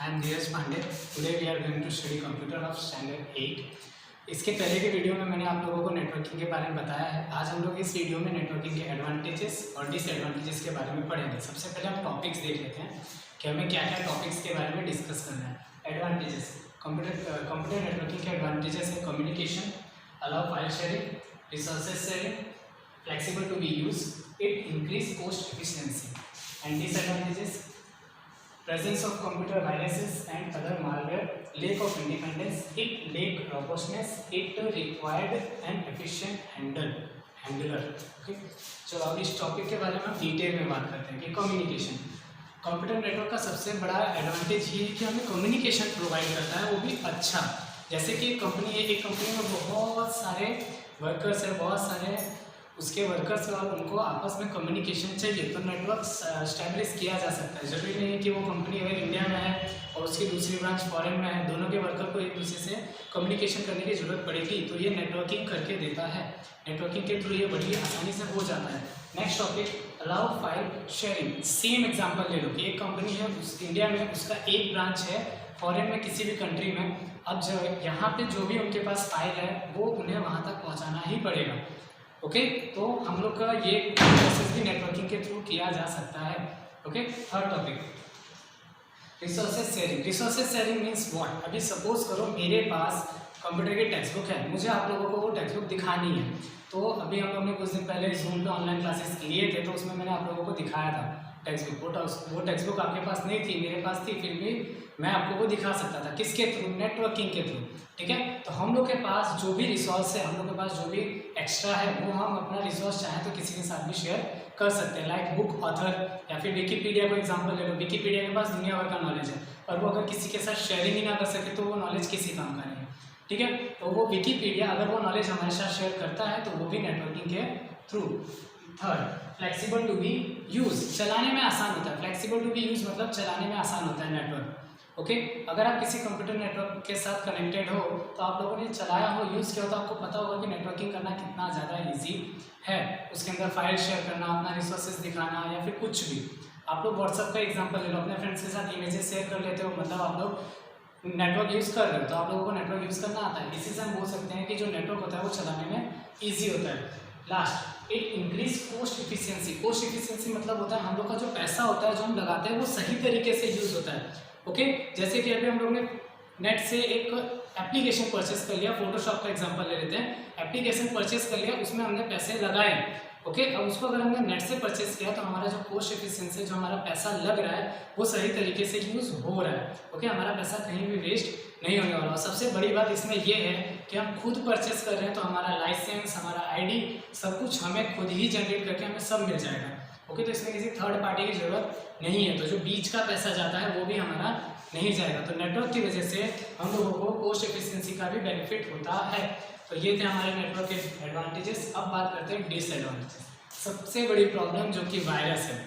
I am Dheeraj Pandey. Today we are going to study computer of standard 8. इसके पहले के video में मैंने आप लोगों को नेटवर्किंग के बारे में बताया है। आज हम लोग इस वीडियो में नेटवर्किंग के एडवांटेजेस और डिसएडवांटेजेस के बारे में पढ़ेंगे। सबसे पहले हम टॉपिक्स देख लेते हैं कि हमें क्या क्या टॉपिक्स के बारे में डिस्कस करना है। एडवांटेजेस, कंप्यूटर नेटवर्किंग के एडवांटेजेस है communication, allow file sharing, resources sharing, flexible to be use, it increase cost efficiency. And disadvantages, presence of computer viruses and other malware, lack of independence, it lack robustness, it required an efficient handler. Okay, चलो अब इस topic के बारे में हम detail में बात करते हैं कि कम्युनिकेशन। कंप्यूटर नेटवर्क का सबसे बड़ा एडवांटेज ये है कि हमें कम्युनिकेशन प्रोवाइड करता है, वो भी अच्छा। जैसे कि एक कंपनी में बहुत सारे वर्कर्स है, बहुत सारे उसके वर्कर्स और उनको आपस में कम्युनिकेशन चाहिए, तो नेटवर्क स्टैब्लिश किया जा सकता है। ज़रूरी नहीं है कि वो कंपनी अगर इंडिया में है और उसकी दूसरी ब्रांच फॉरेन में है, दोनों के वर्कर को एक दूसरे से कम्युनिकेशन करने की ज़रूरत पड़ेगी, तो ये नेटवर्किंग करके देता है। नेटवर्किंग के थ्रू ये बड़ी आसानी से हो जाता है। Next topic, allow file sharing. Same example ले लो कि एक कंपनी है इंडिया में, उसका एक ब्रांच है फॉरेन में किसी भी कंट्री में। अब जो यहाँ पर जो भी उनके पास फाइल है वो उन्हें वहाँ तक पहुँचाना ही पड़ेगा। ओके, तो हम लोग का ये प्रोसेस भी नेटवर्किंग के थ्रू किया जा सकता है। Okay, third topic, resources sharing. Resources sharing means what? अभी सपोज करो मेरे पास कंप्यूटर की टेक्स्ट बुक है, मुझे आप लोगों को वो टेक्स्ट बुक दिखानी है। तो अभी हम लोग ने कुछ दिन पहले जूम पे ऑनलाइन क्लासेस लिए थे, तो उसमें मैंने आप लोगों को दिखाया था टेक्स्ट बुक। वो टेक्स्ट बुक आपके पास नहीं थी, मेरे पास थी, फिर भी मैं आपको वो दिखा सकता था। किसके थ्रू? नेटवर्किंग के थ्रू। ठीक है, तो हम लोग के पास जो भी रिसोर्स है, हम लोग के पास जो भी एक्स्ट्रा है, वो हम अपना रिसोर्स चाहें तो किसी के साथ भी शेयर कर सकते हैं। लाइक बुक ऑथर या फिर विकीपीडिया को एग्जांपल ले लो। विकीपीडिया के पास दुनिया भर का नॉलेज है, और वो अगर किसी के साथ शेयरिंग ही ना कर सके तो वो नॉलेज किसी काम का नहीं है। ठीक है, तो वो विकीपीडिया अगर वो नॉलेज हमारे साथ शेयर करता है तो वो भी नेटवर्किंग के through. Third, flexible to be use. चलाने में आसान होता है। फ्लेक्सिबल टू बी यूज मतलब चलाने में आसान होता है नेटवर्क। ओके, अगर आप किसी कंप्यूटर नेटवर्क के साथ कनेक्टेड हो तो आप लोगों ने चलाया हो, यूज़ किया हो, तो आपको पता होगा कि नेटवर्किंग करना कितना ज़्यादा इजी है। उसके अंदर फाइल शेयर करना, अपना रिसोर्सेज दिखाना या फिर कुछ भी। आप लोग व्हाट्सअप का एग्जांपल ले लो, अपने फ्रेंड्स के साथ इमेजेस शेयर कर लेते हो, मतलब आप लोग नेटवर्क यूज़ कर रहे हो, तो आप लोगों को नेटवर्क यूज़ करना आता है। इसी से हम बोल सकते हैं कि जो नेटवर्क होता है वो चलाने में ईजी होता है। Last, it increase cost efficiency. Cost efficiency मतलब होता है हम लोग का जो पैसा होता है, जो हम लगाते हैं, वो सही तरीके से यूज़ होता है। ओके, जैसे कि अभी हम लोग ने नेट से एक एप्लीकेशन परचेस कर लिया, फोटोशॉप का एग्जांपल ले लेते हैं। एप्लीकेशन परचेस कर लिया, उसमें हमने पैसे लगाए। ओके, अब उसको अगर हमने नेट से परचेस किया तो हमारा जो कोस्ट एफिशिएंसी, जो हमारा पैसा लग रहा है, वो सही तरीके से यूज़ हो रहा है। ओके, हमारा पैसा कहीं भी वेस्ट नहीं होने वाला। सबसे बड़ी बात इसमें यह है कि हम खुद परचेस कर रहे हैं, तो हमारा लाइसेंस, हमारा आईडी, सब कुछ हमें खुद ही जनरेट करके हमें सब मिल जाएगा। ओके, तो इसमें किसी थर्ड पार्टी की ज़रूरत नहीं है, तो जो बीच का पैसा जाता है वो भी हमारा नहीं जाएगा। तो नेटवर्क की वजह से हम लोगों को कोस्ट एफिशिएंसी का भी बेनिफिट होता है। तो ये थे हमारे नेटवर्क के एडवांटेजेस। अब बात करते हैं डिसएडवांटेजेस। सबसे बड़ी प्रॉब्लम जो कि वायरस है।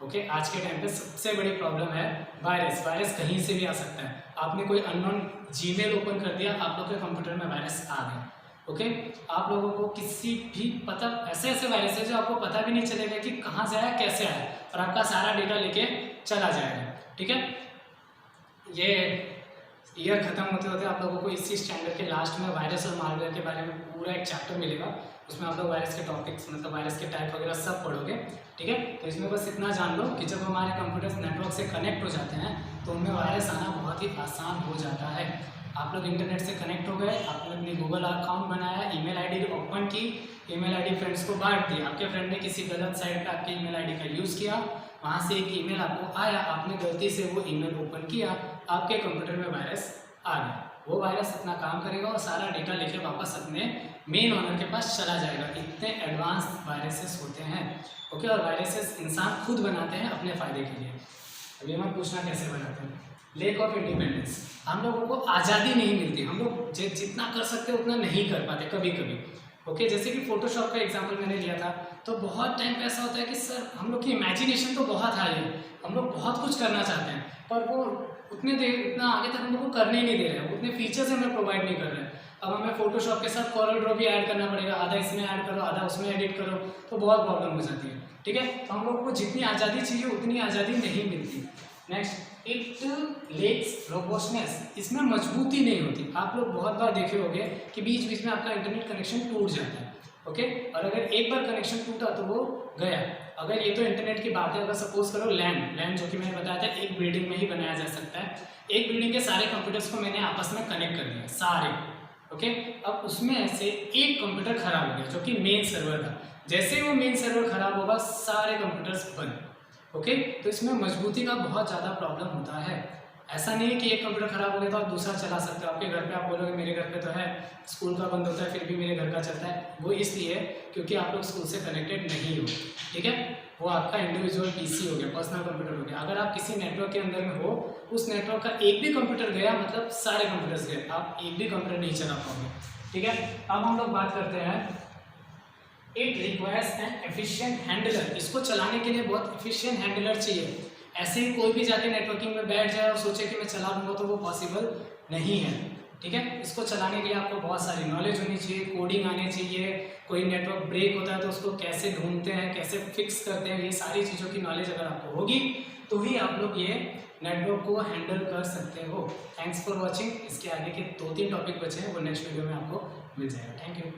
ओके, आज के टाइम पे सबसे बड़ी प्रॉब्लम है वायरस। वायरस कहीं से भी आ सकता है। आपने कोई अननोन जीमेल ओपन कर दिया, आप लोग के कंप्यूटर में वायरस आ गया। ओके, आप लोगों को किसी भी पता, ऐसे वायरस है जो आपको पता भी नहीं चलेगा कि कहाँ से आया, कैसे आया, और आपका सारा डेटा लेके चला जाएगा। ठीक है, ये ईयर खत्म होते होते आप लोगों को इसी स्टैंडर्ड के लास्ट में वायरस और मालवेयर के बारे में पूरा एक चैप्टर मिलेगा। उसमें आप लोग वायरस के टॉपिक्स, मतलब वायरस के टाइप वगैरह सब पढ़ोगे। ठीक है, तो इसमें बस इतना जान लो कि जब हमारे कंप्यूटर्स नेटवर्क से कनेक्ट हो जाते हैं तो उनमें वायरस आना बहुत ही आसान हो जाता है। आप लोग इंटरनेट से कनेक्ट हो गए, आप लोग ने गूगल अकाउंट बनाया, ईमेल आईडी ओपन की, ईमेल आईडी फ्रेंड्स को बांट दी, आपके फ्रेंड ने किसी गलत साइट पर आपके ईमेल आईडी का यूज़ किया, वहाँ से एक ईमेल आपको आया, आपने गलती से वो ईमेल ओपन किया, आपके कंप्यूटर में वायरस आ गया। वो वायरस अपना काम करेगा और सारा डेटा लेके वापस अपने मेन ओनर के पास चला जाएगा। इतने एडवांस वायरसेस होते हैं। ओके, और वायरसेस इंसान खुद बनाते हैं अपने फ़ायदे के लिए। अभी मैं पूछना कैसे बनाते हैं। लेक ऑफ इंडिपेंडेंस, हम लोगों को आज़ादी नहीं मिलती, हम लोग जितना कर सकते उतना नहीं कर पाते कभी कभी। ओके, जैसे कि फोटोशॉप का एग्जांपल मैंने लिया था, तो बहुत टाइम पे ऐसा होता है कि सर हम लोग की इमेजिनेशन तो बहुत हाई है, हम लोग बहुत कुछ करना चाहते हैं, पर वो उतना आगे तक हम लोग को करने ही नहीं दे रहे हैं, उतने फीचर्स हमें प्रोवाइड नहीं कर रहे हैं। अब हमें फोटोशॉप के साथ कॉरल ड्रॉ भी ऐड करना पड़ेगा, आधा इसमें ऐड करो, आधा उसमें एडिट करो, तो बहुत प्रॉब्लम हो जाती है। ठीक है, तो हम लोग को जितनी आज़ादी चाहिए उतनी आज़ादी नहीं मिलती। नेक्स्ट, इट लेक्स रोबस्टनेस, इसमें मजबूती नहीं होती। आप लोग बहुत बार देखे होंगे कि बीच बीच में आपका इंटरनेट कनेक्शन टूट जाता है, ओके। और अगर एक बार कनेक्शन टूटा तो वो गया। अगर ये तो इंटरनेट की बात है, अगर सपोज करो लैंड जो कि मैंने बताया था एक बिल्डिंग में ही बनाया जा सकता है, एक बिल्डिंग के सारे कंप्यूटर्स को मैंने आपस में कनेक्ट कर दिया सारे, ओके। अब उसमें से एक कंप्यूटर खराब हो गया जो कि मेन सर्वर था, जैसे ही वो मेन सर्वर खराब होगा सारे कंप्यूटर्स बंद, ओके। तो इसमें मजबूती का बहुत ज़्यादा प्रॉब्लम होता है। ऐसा नहीं है कि एक कंप्यूटर खराब हो गया तो आप दूसरा चला सकते हो। आपके घर पे आप बोलोगे मेरे घर पे तो है, स्कूल का बंद होता है फिर भी मेरे घर का चलता है, वो इसलिए क्योंकि आप लोग स्कूल से कनेक्टेड नहीं हो, ठीक है। वो आपका इंडिविजुअल पीसी हो गया, पर्सनल कंप्यूटर हो गया। अगर आप किसी नेटवर्क के अंदर में हो, उस नेटवर्क का एक भी कंप्यूटर गया मतलब सारे कंप्यूटर्स गए, आप एक भी कंप्यूटर नहीं चला पाओगे, ठीक है। अब हम लोग बात करते हैं it requires N efficient handler. इसको चलाने के लिए बहुत एफिशिएंट हैंडलर चाहिए। ऐसे ही कोई भी जाके नेटवर्किंग में बैठ जाए और सोचे कि मैं चला लूँगा तो वो पॉसिबल नहीं है, ठीक है। इसको चलाने के लिए आपको बहुत सारी नॉलेज होनी चाहिए, कोडिंग आनी चाहिए, कोई नेटवर्क ब्रेक होता है तो उसको कैसे ढूंढते हैं, कैसे फिक्स करते हैं, ये सारी चीज़ों की नॉलेज अगर आपको होगी तो ही आप लोग ये नेटवर्क को हैंडल कर सकते हो। Thanks for watching. इसके आगे के 2-3 टॉपिक बचे हैं, वो नेक्स्ट वीडियो में आपको मिल जाएगा। Thank you.